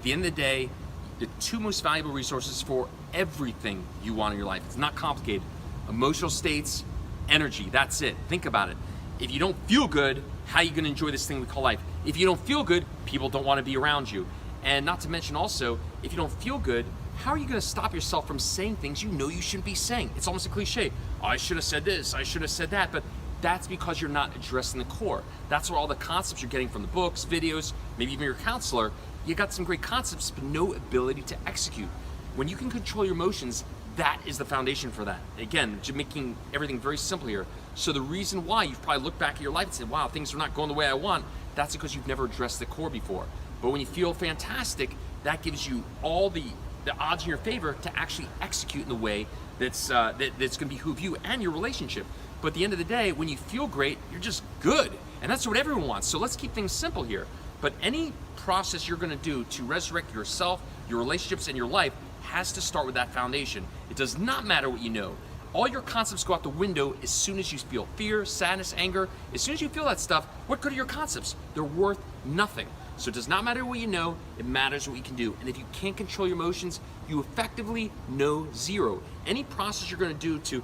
the end of the day, the two most valuable resources for everything you want in your life, it's not complicated. Emotional states, energy, that's it. Think about it. If you don't feel good, how are you gonna enjoy this thing we call life? If you don't feel good, people don't wanna be around you. And not to mention also, if you don't feel good, how are you gonna stop yourself from saying things you know you shouldn't be saying? It's almost a cliche. Oh, I should have said this, I should have said that, but that's because you're not addressing the core. That's where all the concepts you're getting from the books, videos, maybe even your counselor, you got some great concepts, but no ability to execute. When you can control your emotions, that is the foundation for that. Again, making everything very simple here. So the reason why you've probably looked back at your life and said, wow, things are not going the way I want, that's because you've never addressed the core before. But when you feel fantastic, that gives you all the odds in your favor to actually execute in the way that's gonna behoove you and your relationship. But at the end of the day, when you feel great, you're just good. And that's what everyone wants. So let's keep things simple here. But any process you're gonna do to resurrect yourself, your relationships, and your life has to start with that foundation. It does not matter what you know. All your concepts go out the window as soon as you feel fear, sadness, anger. As soon as you feel that stuff, what good are your concepts? They're worth nothing. So it does not matter what you know, it matters what you can do. And if you can't control your emotions, you effectively know zero. Any process you're gonna do to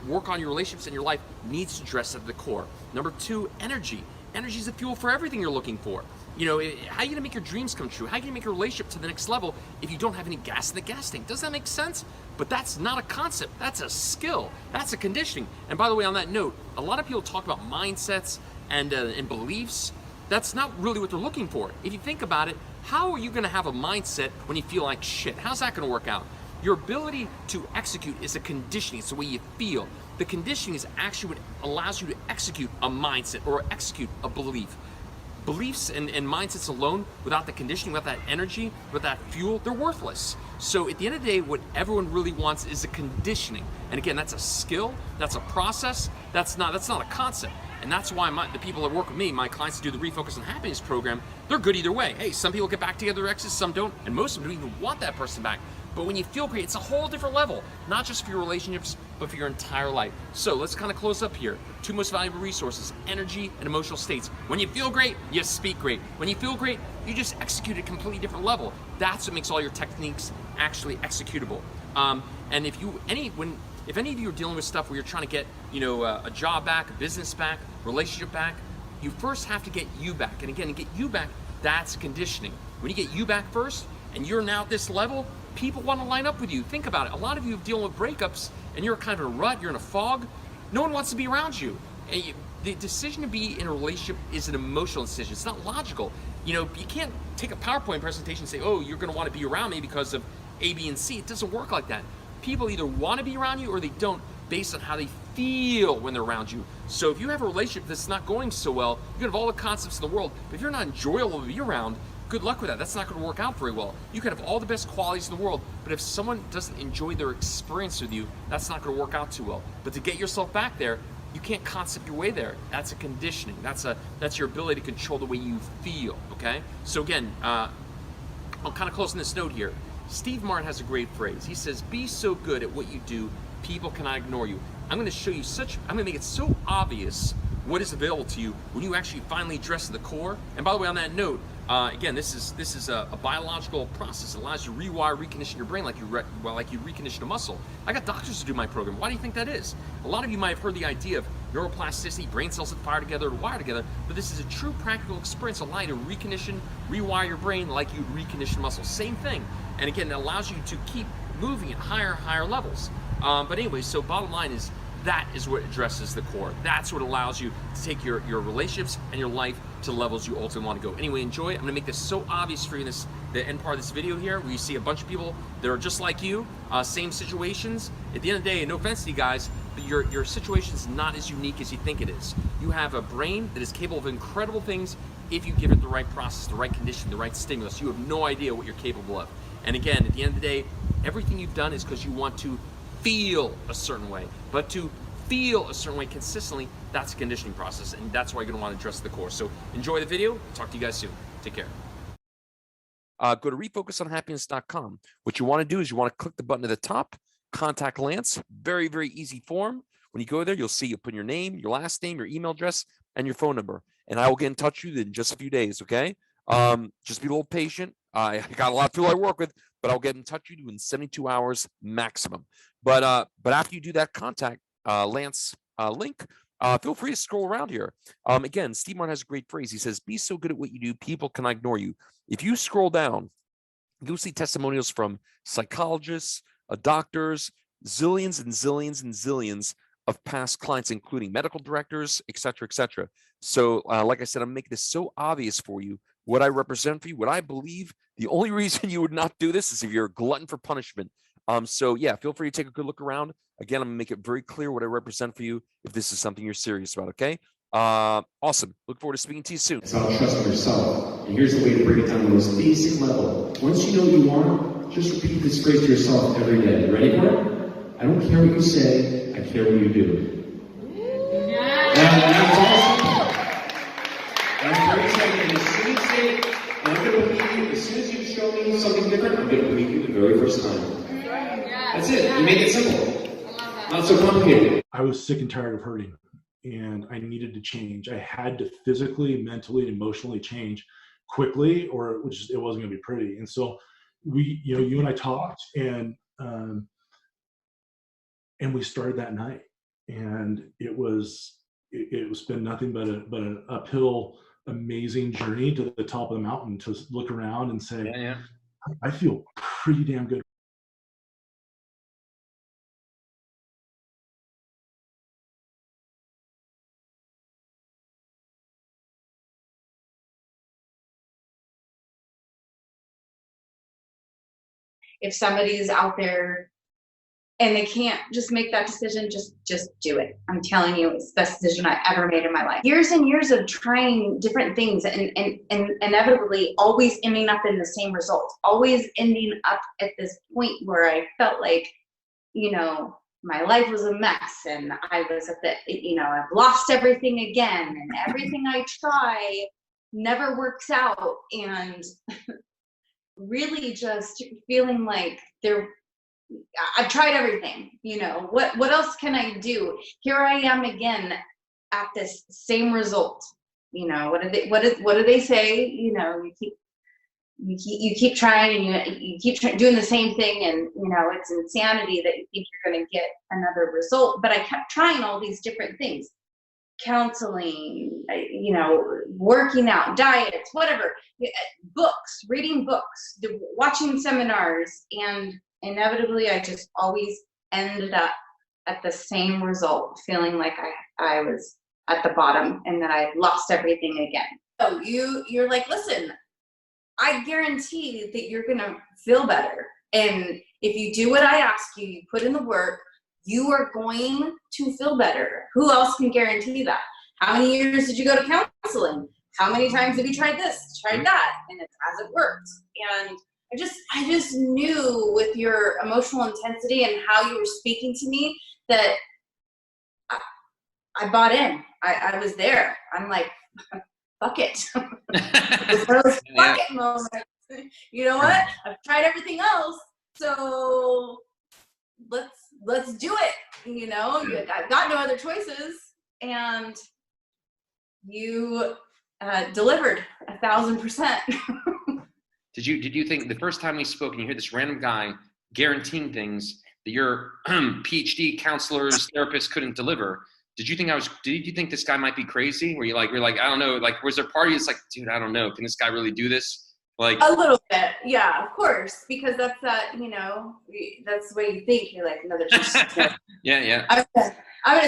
work on your relationships and your life needs to address at the core. Number two, energy. Energy is the fuel for everything you're looking for. How are you gonna make your dreams come true? How are you gonna make your relationship to the next level if you don't have any gas in the gas tank? Does that make sense? But that's not a concept, that's a skill, that's a conditioning. And by the way, on that note, a lot of people talk about mindsets and beliefs. That's not really what they're looking for. If you think about it, how are you gonna have a mindset when you feel like shit? How's that gonna work out? Your ability to execute is a conditioning, it's the way you feel. The conditioning is actually what allows you to execute a mindset or execute a belief. Beliefs and mindsets alone, without the conditioning, without that energy, without that fuel, they're worthless. So at the end of the day, what everyone really wants is a conditioning. And again, that's a skill, that's a process, that's not a concept. And that's why the people that work with me, my clients that do the Refocus on Happiness program, they're good either way. Hey, some people get back together with exes, some don't, and most of them don't even want that person back. But when you feel great, it's a whole different level, not just for your relationships, but for your entire life. So let's kind of close up here. Two most valuable resources, energy and emotional states. When you feel great, you speak great. When you feel great, you just execute at a completely different level. That's what makes all your techniques actually executable. And if any of you are dealing with stuff where you're trying to get, a job back, a business back, relationship back, you first have to get you back. And again, to get you back, that's conditioning. When you get you back first, and you're now at this level, people want to line up with you. Think about it. A lot of you are dealing with breakups, and you're kind of in a rut, you're in a fog. No one wants to be around you. And the decision to be in a relationship is an emotional decision. It's not logical. You can't take a PowerPoint presentation and say, oh, you're going to want to be around me because of A, B, and C. It doesn't work like that. People either want to be around you or they don't, based on how they feel when they're around you. So if you have a relationship that's not going so well, you can have all the concepts in the world, but if you're not enjoyable to be around, good luck with that. That's not going to work out very well. You can have all the best qualities in the world, but if someone doesn't enjoy their experience with you, that's not going to work out too well. But to get yourself back there, you can't concept your way there. That's a conditioning. That's your ability to control the way you feel, okay? So again, I'll kind of close on this note here. Steve Martin has a great phrase. He says, be so good at what you do, people cannot ignore you. I'm going to show you I'm going to make it so obvious what is available to you when you actually finally address the core. And by the way, on that note, again, this is a biological process. It allows you to rewire, recondition your brain like you recondition a muscle. I got doctors to do my program. Why do you think that is? A lot of you might have heard the idea of neuroplasticity, brain cells that fire together or wire together, but this is a true practical experience allowing you to recondition, rewire your brain like you'd recondition muscle. Same thing. And again, it allows you to keep moving at higher levels. But anyway, so bottom line is, that is what addresses the core. That's what allows you to take your relationships and your life to levels you ultimately want to go. Anyway, enjoy. I'm going to make this so obvious for you in the end part of this video here, where you see a bunch of people that are just like you, same situations. At the end of the day, no offense to you guys, but your situation is not as unique as you think it is. You have a brain that is capable of incredible things if you give it the right process, the right condition, the right stimulus. You have no idea what you're capable of. And again, at the end of the day, everything you've done is because you want to feel a certain way. But to feel a certain way consistently, that's a conditioning process, and that's why you're going to want to address the core. So enjoy the video. Talk to you guys soon. Take care. Go to refocusonhappiness.com. What you want to do is you want to click the button at the top, contact Lance. Very, very easy form. When you go there, you'll put your name, your last name, your email address, and your phone number. And I will get in touch with you in just a few days, okay? Just be a little patient. I got a lot of people I work with, but I'll get in touch with you in 72 hours maximum. But after you do that contact Lance link, feel free to scroll around here. Again, Steve Martin has a great phrase. He says, "Be so good at what you do, people cannot ignore you." If you scroll down, you'll see testimonials from psychologists, doctors, zillions and zillions and zillions of past clients, including medical directors, et cetera, et cetera. So, like I said, I'm making this so obvious for you, what I represent for you, what I believe. The only reason you would not do this is if you're a glutton for punishment. So yeah, feel free to take a good look around. Again, I'm gonna make it very clear what I represent for you if this is something you're serious about, okay? Awesome. Look forward to speaking to you soon. It's about trust in yourself. And here's the way to bring it down to the most basic level. Once you know what you want, just repeat this phrase to yourself every day. You ready for it? I don't care what you say, I care what you do. That's awesome. That's very exciting. As soon as you say, I'm going to believe you, as soon as you show me something different, I'm going to believe you the very first time. That's it. You make it simple. Not so complicated. I was sick and tired of hurting, and I needed to change. I had to physically, mentally, and emotionally change quickly, or it wasn't going to be pretty. And so you and I talked, and we started that night, and it's been nothing but an uphill, amazing journey to the top of the mountain to look around and say, I feel pretty damn good. If somebody's out there and they can't just make that decision, just do it. I'm telling you, it's the best decision I ever made in my life. Years and years of trying different things and inevitably always ending up in the same result, always ending up at this point where I felt like, my life was a mess and I was at the, I've lost everything again and everything I try never works out, and really just feeling like I've tried everything, what else can I do? Here I am again at this same result. What do they say? You keep trying and you keep doing the same thing, and it's insanity that you think you're going to get another result. But I kept trying all these different things. Counseling, working out, diets, whatever, books, reading books, watching seminars, and inevitably I just always ended up at the same result, feeling like I was at the bottom and that I lost everything again. So you're like, listen, I guarantee that you're gonna feel better, and if you do what I ask you, you put in the work, you are going to feel better. Who else can guarantee that? How many years did you go to counseling? How many times have you tried this, tried that, and has it worked? And I just knew with your emotional intensity and how you were speaking to me that I bought in. I was there. I'm like, fuck it. Those fuck it moments. You know what? I've tried everything else, so let's do it. I've got no other choices, and you delivered 1,000%. Did you think the first time we spoke and you hear this random guy guaranteeing things that your PhD counselors, therapists couldn't deliver? Did you think this guy might be crazy? Were you like, I don't know, like, was there a party? It's like, dude, I don't know. Can this guy really do this? Like a little bit, yeah, of course, because that's that's the way you think. You're like, no, there's just yeah. I'm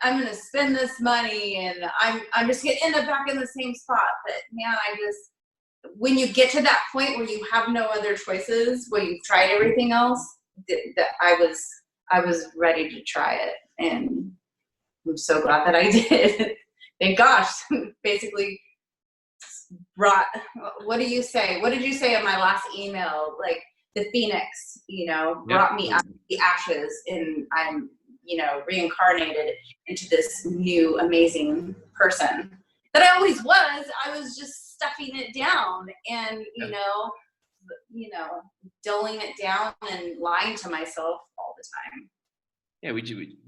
gonna spend this money, and I'm just gonna end up back in the same spot. But man, when you get to that point where you have no other choices, where you've tried everything else, that I was ready to try it, and I'm so glad that I did. Thank gosh. Basically brought, what do you say? What did you say in my last email? Like the Phoenix, brought me out of the ashes, and I'm, reincarnated into this new amazing person that I always was. I was just stuffing it down and, dulling it down and lying to myself all the time. Yeah, we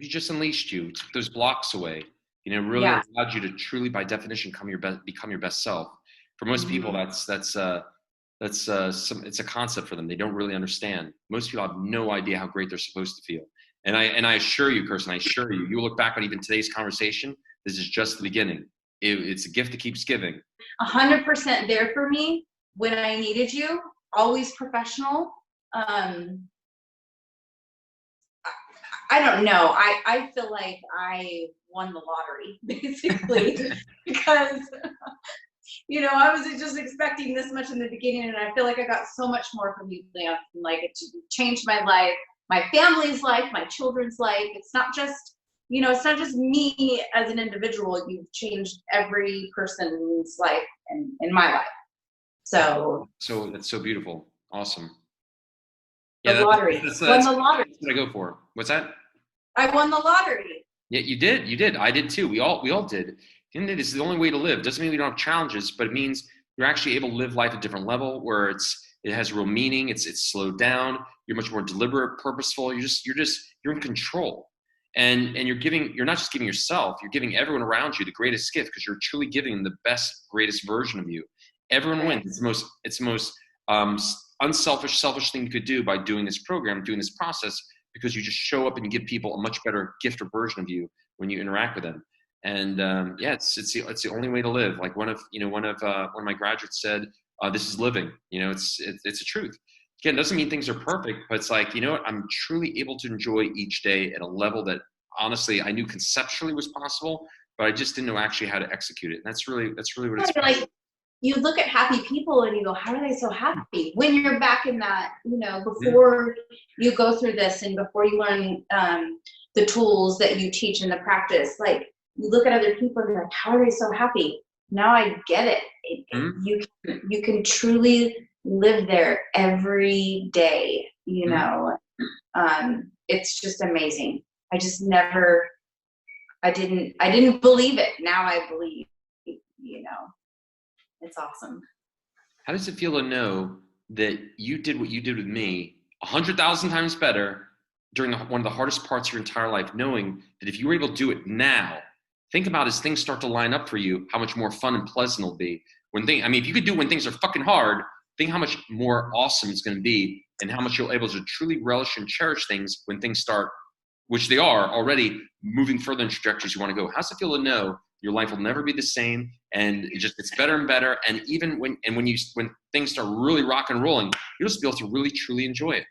just unleashed you, took those blocks away. Really allowed you to truly, by definition, become your best self. For most people, it's a concept for them. They don't really understand. Most people have no idea how great they're supposed to feel. And I assure you, Kirsten, I assure you, you look back on even today's conversation, this is just the beginning. It's a gift that keeps giving. 100% there for me when I needed you, always professional. I don't know. I feel like I won the lottery, basically, because, you know, I was just expecting this much in the beginning, and I feel like I got so much more from you, Lance. Like, it changed my life, my family's life, my children's life. It's not just, you know, it's not just me as an individual. You've changed every person's life in my life. So that's so beautiful. Awesome. The lottery. Won the lottery. That's what I go for. What's that? I won the lottery. Yeah, you did. I did too. We all did. And it's the only way to live. Doesn't mean we don't have challenges, but it means you're actually able to live life at a different level where it has real meaning. It's slowed down. You're much more deliberate, purposeful. You're in control. And you're not just giving yourself, you're giving everyone around you the greatest gift, because you're truly giving them the best, greatest version of you. Everyone wins. It's the most unselfish, selfish thing you could do by doing this program, doing this process, because you just show up and you give people a much better gift or version of you when you interact with them. And it's the only way to live. Like one of my graduates said, this is living. You know, it's a truth. Again, it doesn't mean things are perfect, but it's like, you know what, I'm truly able to enjoy each day at a level that honestly I knew conceptually was possible, but I just didn't know actually how to execute it. And that's really what it's like. You look at happy people and you go, how are they so happy? When you're back in that, you know, before you go through this and before you learn the tools that you teach in the practice, like you look at other people and you're like, how are they so happy? Now I get it. You can truly live there every day, you know. It's just amazing. I didn't believe it. Now I believe, you know. It's awesome. How does it feel to know that you did what you did with me 100,000 times better during one of the hardest parts of your entire life, knowing that if you were able to do it now, think about as things start to line up for you, how much more fun and pleasant it'll be. If you could do when things are fucking hard, think how much more awesome it's going to be, and how much you'll be able to truly relish and cherish things when things start, which they are already, moving further in trajectories you want to go. How's it feel to know your life will never be the same, and it's better and better, and even when things start really rock and rolling, you'll just be able to really truly enjoy it.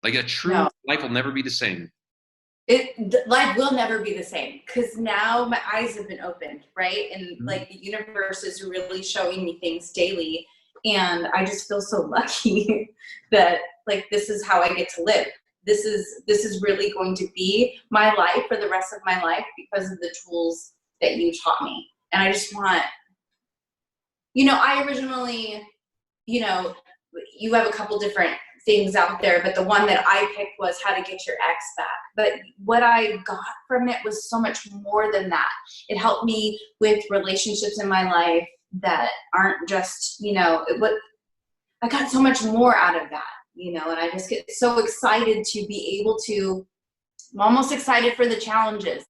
Like a true life will never be the same. Life will never be the same, because now my eyes have been opened, right? And like the universe is really showing me things daily, and I just feel so lucky that like this is how I get to live. This is really going to be my life for the rest of my life because of the tools that you taught me. And I just want, you know, I originally, you know, you have a couple different things out there, but the one that I picked was how to get your ex back. But what I got from it was so much more than that. It helped me with relationships in my life that aren't just, you know, I got so much more out of that, you know, and I just get so excited to be able to, I'm almost excited for the challenges.